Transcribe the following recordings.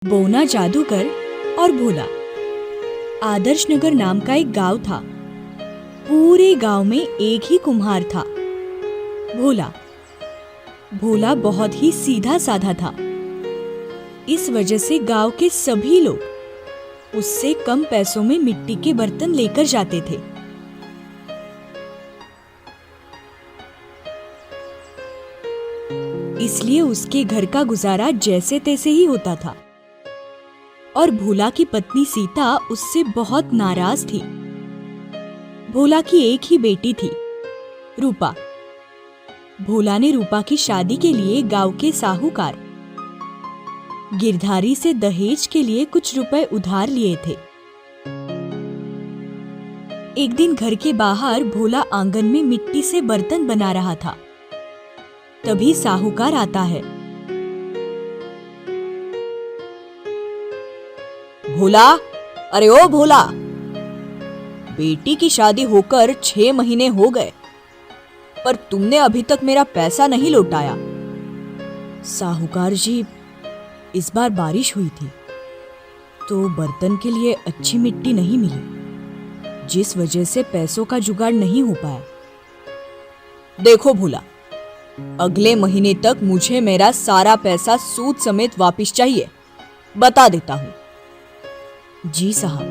बोना जादूगर और भोला। आदर्श नगर नाम का एक गांव था। पूरे गांव में एक ही कुम्हार था, भोला। भोला बहुत ही सीधा साधा था। इस वजह से गांव के सभी लोग उससे कम पैसों में मिट्टी के बर्तन लेकर जाते थे। इसलिए उसके घर का गुजारा जैसे तैसे ही होता था। और भोला की पत्नी सीता उससे बहुत नाराज थी। भोला की एक ही बेटी थी, रूपा। भोला ने रूपा की शादी के लिए गांव के साहूकार गिरधारी से दहेज के लिए कुछ रुपए उधार लिए थे। एक दिन घर के बाहर भोला आंगन में मिट्टी से बर्तन बना रहा था। तभी साहूकार आता है। भोला, अरे ओ भोला, बेटी की शादी होकर 6 महीने हो गए, पर तुमने अभी तक मेरा पैसा नहीं लौटाया। साहूकार जी, इस बार बारिश हुई थी तो बर्तन के लिए अच्छी मिट्टी नहीं मिली, जिस वजह से पैसों का जुगाड़ नहीं हो पाया। देखो भोला, अगले महीने तक मुझे मेरा सारा पैसा सूद समेत वापस चाहिए, बता देता हूं। जी साहब।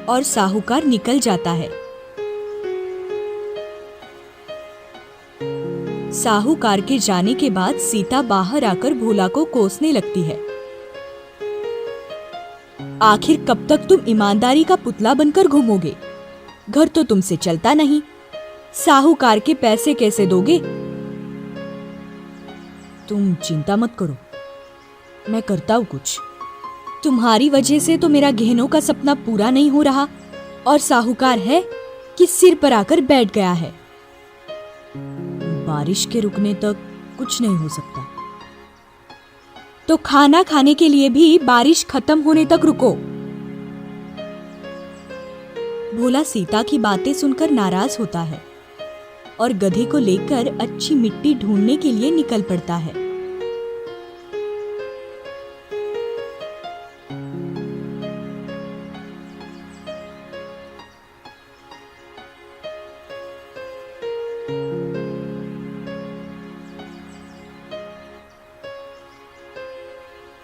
और साहूकार निकल जाता है। साहूकार के जाने के बाद सीता बाहर आकर भोला को कोसने लगती है। आखिर कब तक तुम ईमानदारी का पुतला बनकर घूमोगे? घर तो तुमसे चलता नहीं, साहूकार के पैसे कैसे दोगे? तुम चिंता मत करो, मैं करता हूं कुछ। तुम्हारी वजह से तो मेरा गहनों का सपना पूरा नहीं हो रहा, और साहूकार है कि सिर पर आकर बैठ गया है। बारिश के रुकने तक कुछ नहीं हो सकता, तो खाना खाने के लिए भी बारिश खत्म होने तक रुको। भोला सीता की बातें सुनकर नाराज होता है और गधे को लेकर अच्छी मिट्टी ढूंढने के लिए निकल पड़ता है।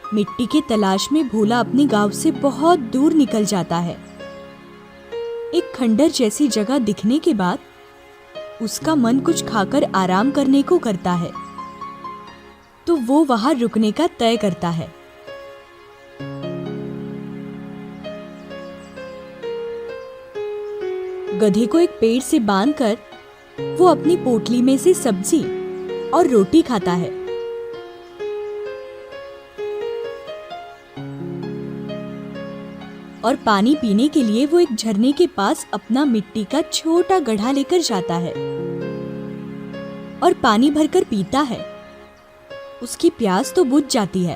मिट्टी की तलाश में भोला अपने गांव से बहुत दूर निकल जाता है। एक खंडर जैसी जगह दिखने के बाद उसका मन कुछ खाकर आराम करने को करता है, तो वो वहां रुकने का तय करता है। गधे को एक पेड़ से बांधकर वो अपनी पोटली में से सब्जी और रोटी खाता है। और पानी पीने के लिए वो एक झरने के पास अपना मिट्टी का छोटा गड्ढा लेकर जाता है और पानी भरकर पीता है। उसकी प्यास तो बुझ जाती है,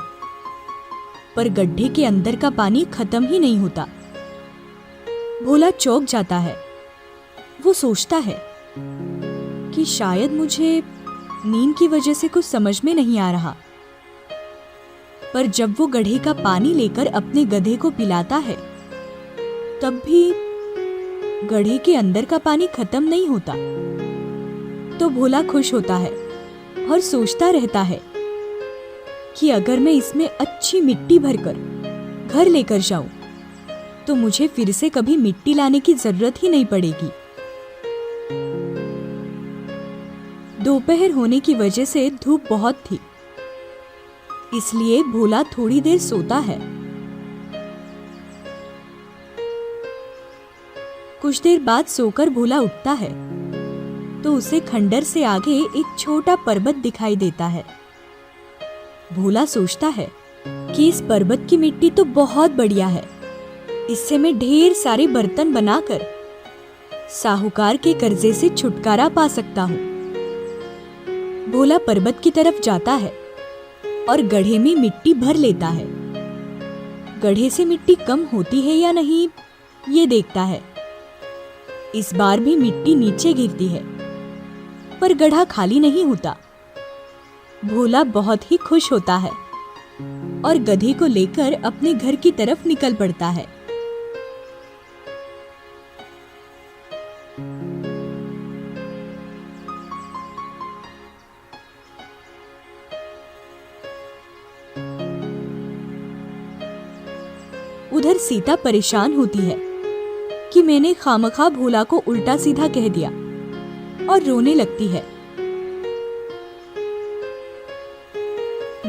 पर गड्ढे के अंदर का पानी खत्म ही नहीं होता। भोला चौंक जाता है। वो सोचता है कि शायद मुझे नींद की वजह से कुछ समझ में नहीं आ रहा। पर जब वो गड्ढे का पानी लेकर अपने गधे को पिलाता है, तब भी गड्ढे के अंदर का पानी खत्म नहीं होता। तो भोला खुश होता है और सोचता रहता है कि अगर मैं इसमें अच्छी मिट्टी भरकर घर लेकर जाऊं, तो मुझे फिर से कभी मिट्टी लाने की जरूरत ही नहीं पड़ेगी। दोपहर होने की वजह से धूप बहुत थी, इसलिए भोला थोड़ी देर सोता है। कुछ देर बाद सोकर भोला उठता है तो उसे खंडर से आगे एक छोटा पर्वत दिखाई देता है। भोला सोचता है कि इस पर्वत की मिट्टी तो बहुत बढ़िया है, इससे मैं ढेर सारे बर्तन बनाकर साहूकार के कर्जे से छुटकारा पा सकता हूँ। भोला पर्वत की तरफ जाता है और गड्ढे में मिट्टी भर लेता है। गड्ढे से मिट्टी कम होती है या नहीं, ये देखता है। इस बार भी मिट्टी नीचे गिरती है, पर गड्ढा खाली नहीं होता। भोला बहुत ही खुश होता है और गधे को लेकर अपने घर की तरफ निकल पड़ता है। उधर सीता परेशान होती है कि मैंने खामखा भोला को उल्टा सीधा कह दिया और रोने लगती है,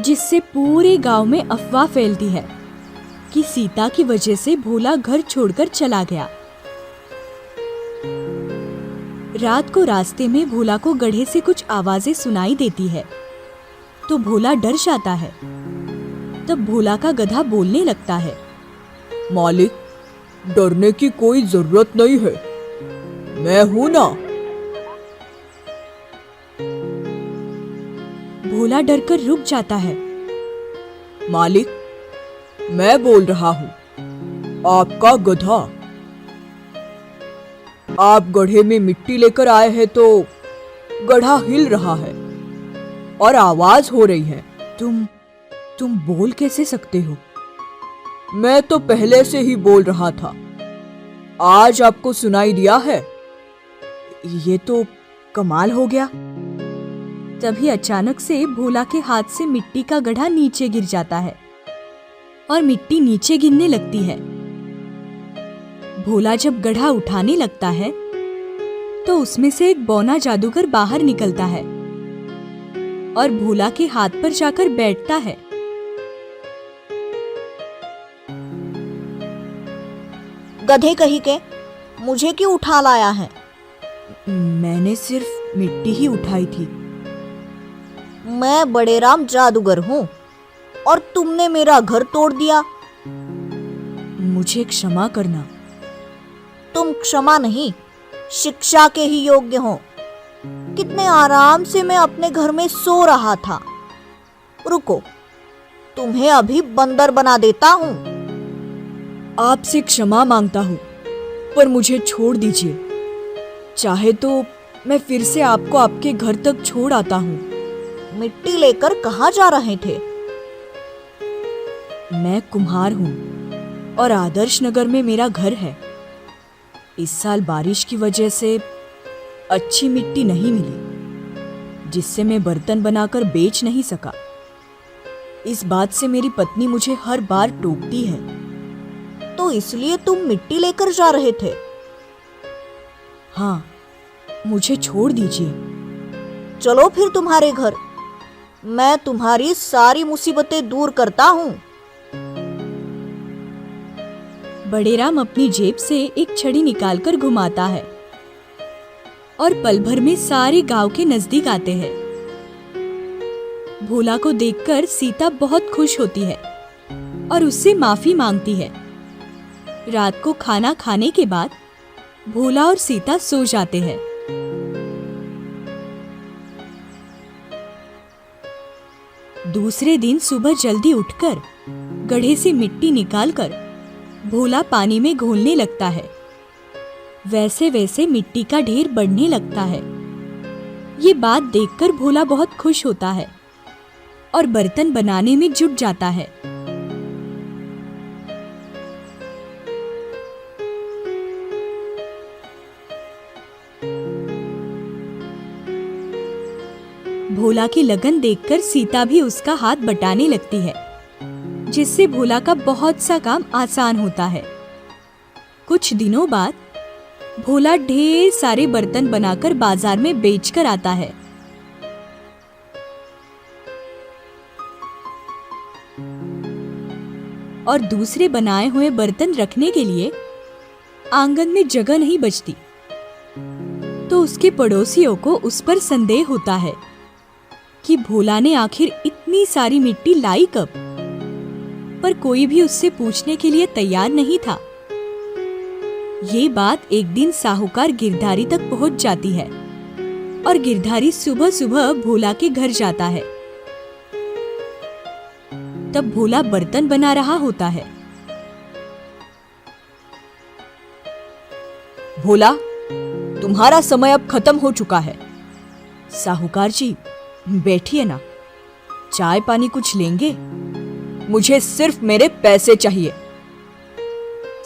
जिससे पूरे गांव में अफवाह फैलती है कि सीता की वजह से भोला घर छोड़कर चला गया। रात को रास्ते में भोला को गड्ढे से कुछ आवाजें सुनाई देती है तो भोला डर जाता है। तब भोला का गधा बोलने लगता है, मालिक, डरने की कोई जरूरत नहीं है, मैं हूं ना। भोला डरकर रुक जाता है। मालिक, मैं बोल रहा हूं, आपका गधा। आप गड्ढे में मिट्टी लेकर आए हैं तो गड्ढा हिल रहा है और आवाज हो रही है। तुम बोल कैसे सकते हो? मैं तो पहले से ही बोल रहा था, आज आपको सुनाई दिया है। ये तो कमाल हो गया। तभी अचानक से भोला के हाथ से मिट्टी का गड्ढा नीचे गिर जाता है और मिट्टी नीचे गिरने लगती है। भोला जब गड्ढा उठाने लगता है तो उसमें से एक बौना जादूगर बाहर निकलता है और भोला के हाथ पर जाकर बैठता है। गधे कहीं के, मुझे क्यों उठा लाया है? मैंने सिर्फ मिट्टी ही उठाई थी। मैं बड़ेराम जादूगर हूँ और तुमने मेरा घर तोड़ दिया। मुझे क्षमा करना। तुम क्षमा नहीं, शिक्षा के ही योग्य हो। कितने आराम से मैं अपने घर में सो रहा था। रुको, तुम्हें अभी बंदर बना देता हूँ। आपसे क्षमा मांगता हूँ, पर मुझे छोड़ दीजिए। चाहे तो मैं फिर से आपको आपके घर तक छोड़ आता हूँ। मिट्टी लेकर कहाँ जा रहे थे? मैं कुम्हार हूँ और आदर्श नगर में मेरा घर है। इस साल बारिश की वजह से अच्छी मिट्टी नहीं मिली, जिससे मैं बर्तन बनाकर बेच नहीं सका। इस बात से मेरी पत्नी मुझे हर बार टोकती है। तो इसलिए तुम मिट्टी लेकर जा रहे थे? हाँ, मुझे छोड़ दीजिए। चलो फिर तुम्हारे घर, मैं तुम्हारी सारी मुसीबतें दूर करता हूँ। बड़ेराम अपनी जेब से एक छड़ी निकालकर घुमाता है और पल भर में सारे गांव के नजदीक आते हैं। भोला को देखकर सीता बहुत खुश होती है और उससे माफी मांगती है। रात को खाना खाने के बाद भोला और सीता सो जाते हैं। दूसरे दिन सुबह जल्दी उठकर गड्ढे से मिट्टी निकालकर भोला पानी में घोलने लगता है। वैसे वैसे मिट्टी का ढेर बढ़ने लगता है। ये बात देखकर भोला बहुत खुश होता है और बर्तन बनाने में जुट जाता है। भोला की लगन देखकर सीता भी उसका हाथ बटाने लगती है, जिससे भोला का बहुत सा काम आसान होता है। कुछ दिनों बाद भोला ढेर सारे बर्तन बनाकर बाजार में बेचकर आता है। और दूसरे बनाए हुए बर्तन रखने के लिए आंगन में जगह नहीं बचती, तो उसके पड़ोसियों को उस पर संदेह होता है कि भोला ने आखिर इतनी सारी मिट्टी लाई कब। पर कोई भी उससे पूछने के लिए तैयार नहीं था। ये बात एक दिन साहूकार गिरधारी तक पहुंच जाती है और गिरधारी सुबह सुबह भोला के घर जाता है। तब भोला बर्तन बना रहा होता है। भोला, तुम्हारा समय अब खत्म हो चुका है। साहूकार जी, बैठिए ना, चाय पानी कुछ लेंगे? मुझे सिर्फ मेरे पैसे चाहिए।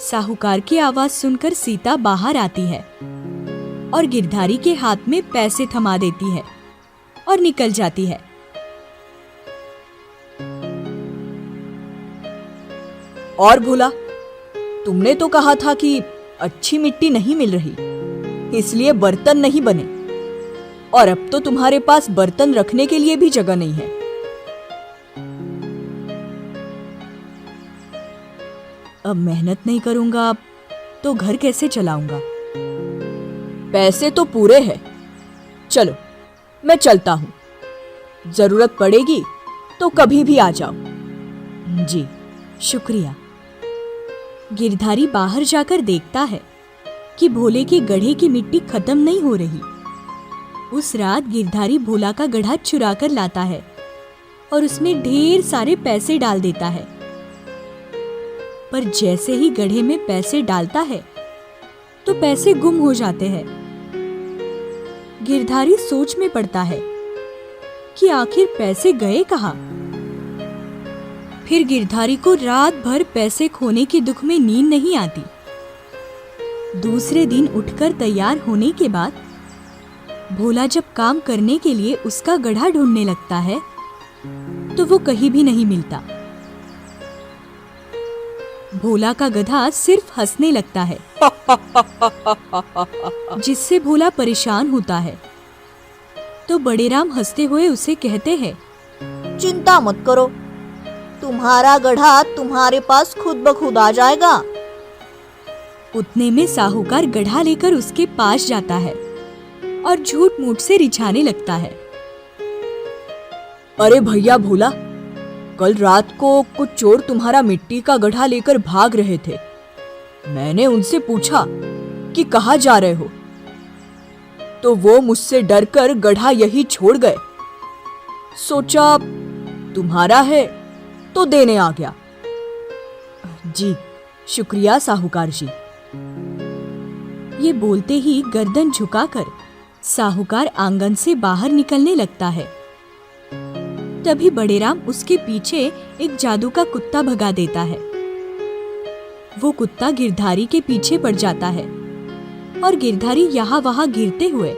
साहूकार की आवाज सुनकर सीता बाहर आती है और गिरधारी के हाथ में पैसे थमा देती है और निकल जाती है। और भोला, तुमने तो कहा था कि अच्छी मिट्टी नहीं मिल रही, इसलिए बर्तन नहीं बने, और अब तो तुम्हारे पास बर्तन रखने के लिए भी जगह नहीं है। अब मेहनत नहीं करूंगा तो घर कैसे चलाऊंगा? पैसे तो पूरे हैं, चलो मैं चलता हूं। जरूरत पड़ेगी तो कभी भी आ जाओ। जी, शुक्रिया। गिरधारी बाहर जाकर देखता है कि भोले के गड्ढे की मिट्टी खत्म नहीं हो रही। उस रात गिरधारी भोला का गड्ढा चुरा कर लाता है और उसमें ढेर सारे पैसे डाल देता है। पर जैसे ही गड्ढे में पैसे डालता है तो पैसे गुम हो जाते हैं। गिरधारी सोच में पड़ता है कि आखिर पैसे गए कहाँ। फिर गिरधारी को रात भर पैसे खोने के दुख में नींद नहीं आती। दूसरे दिन उठकर तैयार होने के बाद भोला जब काम करने के लिए उसका गड्ढा ढूंढने लगता है तो वो कहीं भी नहीं मिलता। भोला का गधा सिर्फ हंसने लगता है, जिससे भोला परेशान होता है। तो बड़ेराम हंसते हुए उसे कहते हैं, चिंता मत करो, तुम्हारा गड्ढा तुम्हारे पास खुद ब खुद आ जाएगा। उतने में साहूकार गड्ढा लेकर उसके पास जाता है और झूठ मूठ से रिझाने लगता है। अरे भैया भोला, कल रात को कुछ चोर तुम्हारा मिट्टी का गड्ढा लेकर भाग रहे थे। मैंने उनसे पूछा कि कहाँ जा रहे हो, तो वो मुझसे डरकर गड्ढा यही छोड़ गए। सोचा तुम्हारा है तो देने आ गया। जी, शुक्रिया साहूकार जी। ये बोलते ही गर्दन झुकाकर साहूकार आंगन से बाहर निकलने लगता है। तभी बड़ेराम उसके पीछे एक जादू का कुत्ता भगा देता है। वो कुत्ता गिरधारी के पीछे पड़ जाता है और गिरधारी यहाँ वहां गिरते हुए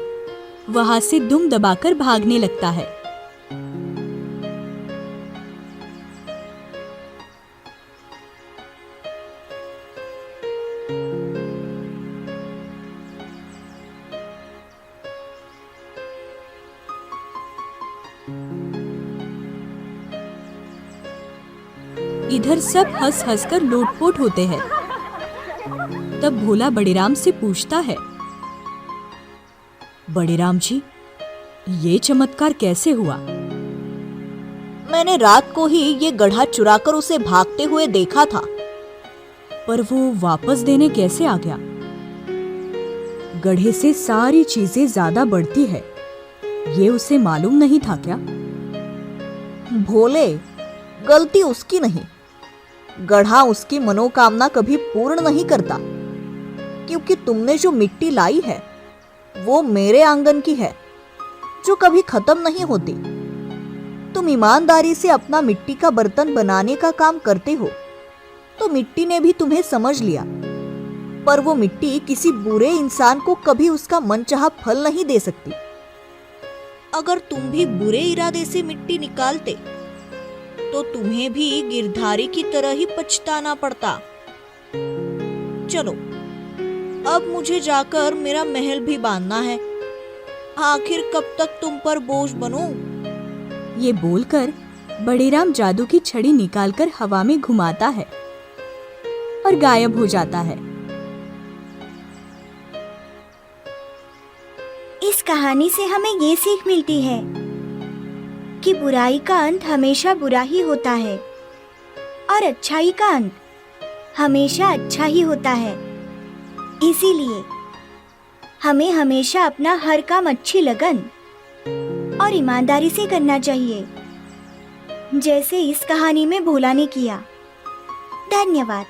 वहां से दुम दबाकर भागने लगता है। इधर सब हंस हंस कर लोटपोट होते हैं। तब भोला बड़ेराम से पूछता है, बड़ेराम जी, ये चमत्कार कैसे हुआ? मैंने रात को ही ये गड्ढा चुराकर उसे भागते हुए देखा था। पर वो वापस देने कैसे आ गया? गड्ढे से सारी चीजें ज्यादा बढ़ती है, ये उसे मालूम नहीं था क्या? भोले, गलती उसकी नहीं, गड्ढा उसकी मनोकामना कभी पूर्ण नहीं करता, क्योंकि तुमने जो मिट्टी लाई है वो मेरे आंगन की है, जो कभी खत्म नहीं होती। तुम ईमानदारी से अपना मिट्टी का बर्तन बनाने का काम करते हो, तो मिट्टी ने भी तुम्हें समझ लिया। पर वो मिट्टी किसी बुरे इंसान को कभी उसका मनचाहा फल नहीं दे सकती। अगर तुम भी बुरे इरादे से मिट्टी निकालते तो तुम्हें भी गिरधारी की तरह ही पछताना पड़ता। चलो, अब मुझे जाकर मेरा महल भी बांधना है। आखिर कब तक तुम पर बोझ बनूं? ये बोलकर बड़ेराम जादू की छड़ी निकालकर हवा में घुमाता है और गायब हो जाता है। इस कहानी से हमें ये सीख मिलती है कि बुराई का अंत हमेशा बुरा ही होता है और अच्छाई का अंत हमेशा अच्छा ही होता है। इसीलिए हमें हमेशा अपना हर काम अच्छी लगन और ईमानदारी से करना चाहिए, जैसे इस कहानी में भोला ने किया। धन्यवाद।